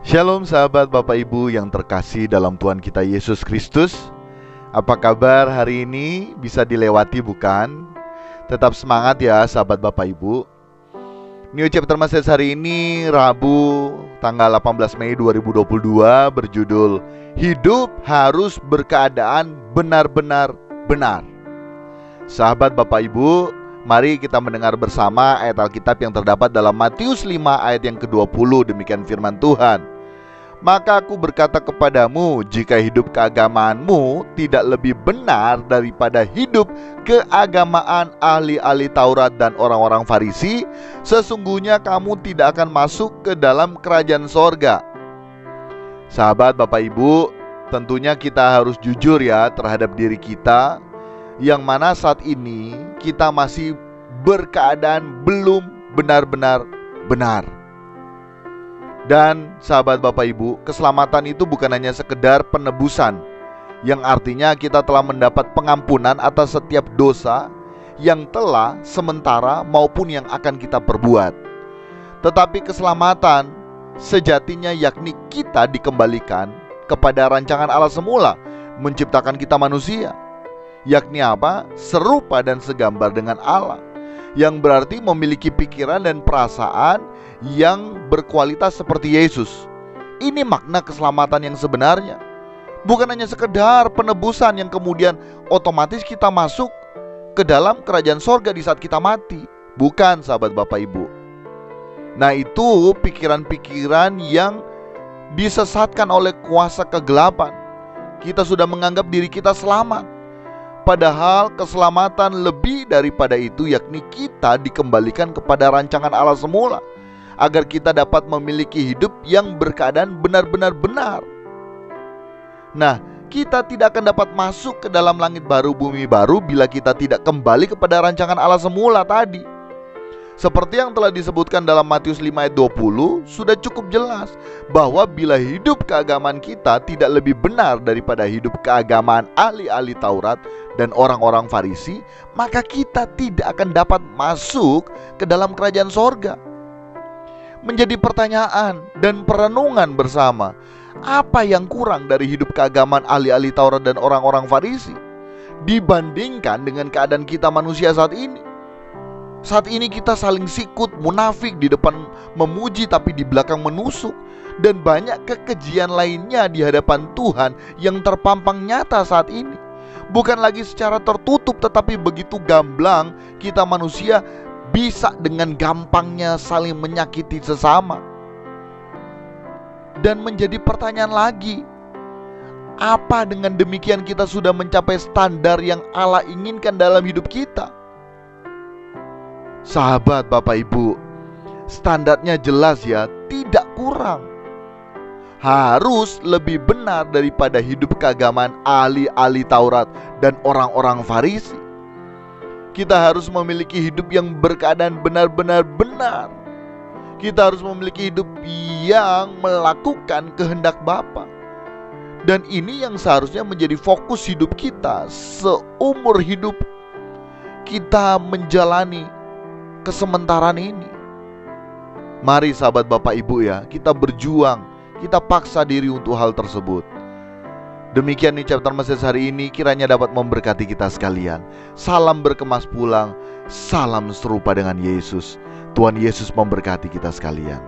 Shalom sahabat Bapak Ibu yang terkasih dalam Tuhan kita Yesus Kristus. Apa kabar hari ini? Bisa dilewati bukan? Tetap semangat ya sahabat Bapak Ibu. New Chapter Message hari ini Rabu tanggal 18 Mei 2022 berjudul Hidup harus berkeadaan benar-benar benar. Sahabat Bapak Ibu, mari kita mendengar bersama ayat Alkitab yang terdapat dalam Matius 5 ayat yang ke-20. Demikian firman Tuhan. Maka aku berkata kepadamu, jika hidup keagamaanmu tidak lebih benar daripada hidup keagamaan ahli-ahli Taurat dan orang-orang Farisi, sesungguhnya kamu tidak akan masuk ke dalam kerajaan sorga. Sahabat Bapak Ibu, tentunya kita harus jujur ya terhadap diri kita, yang mana saat ini kita masih berkeadaan belum benar-benar benar. Dan sahabat Bapak Ibu, keselamatan itu bukan hanya sekedar penebusan, yang artinya kita telah mendapat pengampunan atas setiap dosa yang telah, sementara maupun yang akan kita perbuat. Tetapi keselamatan sejatinya yakni kita dikembalikan kepada rancangan Allah semula, menciptakan kita manusia, yakni apa? Serupa dan segambar dengan Allah, yang berarti memiliki pikiran dan perasaan yang berkualitas seperti Yesus. Ini makna keselamatan yang sebenarnya. Bukan hanya sekedar penebusan yang kemudian otomatis kita masuk ke dalam kerajaan sorga di saat kita mati. Bukan sahabat Bapak Ibu. Nah, itu pikiran-pikiran yang disesatkan oleh kuasa kegelapan. Kita sudah menganggap diri kita selamat, padahal keselamatan lebih daripada itu, yakni kita dikembalikan kepada rancangan Allah semula, agar kita dapat memiliki hidup yang berkeadaan benar-benar benar. Nah, kita tidak akan dapat masuk ke dalam langit baru, bumi baru bila kita tidak kembali kepada rancangan Allah semula tadi. Seperti yang telah disebutkan dalam Matius 5 ayat 20, sudah cukup jelas bahwa bila hidup keagamaan kita tidak lebih benar daripada hidup keagamaan ahli-ahli Taurat dan orang-orang Farisi, maka kita tidak akan dapat masuk ke dalam kerajaan sorga. Menjadi pertanyaan dan perenungan bersama, apa yang kurang dari hidup keagamaan ahli-ahli Taurat dan orang-orang Farisi dibandingkan dengan keadaan kita manusia saat ini? Saat ini kita saling sikut, munafik, di depan memuji tapi di belakang menusuk, dan banyak kekejian lainnya di hadapan Tuhan yang terpampang nyata saat ini. Bukan lagi secara tertutup, tetapi begitu gamblang kita manusia bisa dengan gampangnya saling menyakiti sesama. Dan menjadi pertanyaan lagi, apa dengan demikian kita sudah mencapai standar yang Allah inginkan dalam hidup kita? Sahabat Bapak Ibu, standarnya jelas ya, tidak kurang. Harus lebih benar daripada hidup keagamaan ahli-ahli Taurat dan orang-orang Farisi. Kita harus memiliki hidup yang berkeadaan benar-benar benar. Kita harus memiliki hidup yang melakukan kehendak Bapa. Dan ini yang seharusnya menjadi fokus hidup kita seumur hidup kita menjalani kesementaraan ini. Mari sahabat Bapak Ibu ya, kita berjuang, kita paksa diri untuk hal tersebut. Demikian New Chapter Message hari ini, kiranya dapat memberkati kita sekalian. Salam berkemas pulang, salam serupa dengan Yesus. Tuhan Yesus memberkati kita sekalian.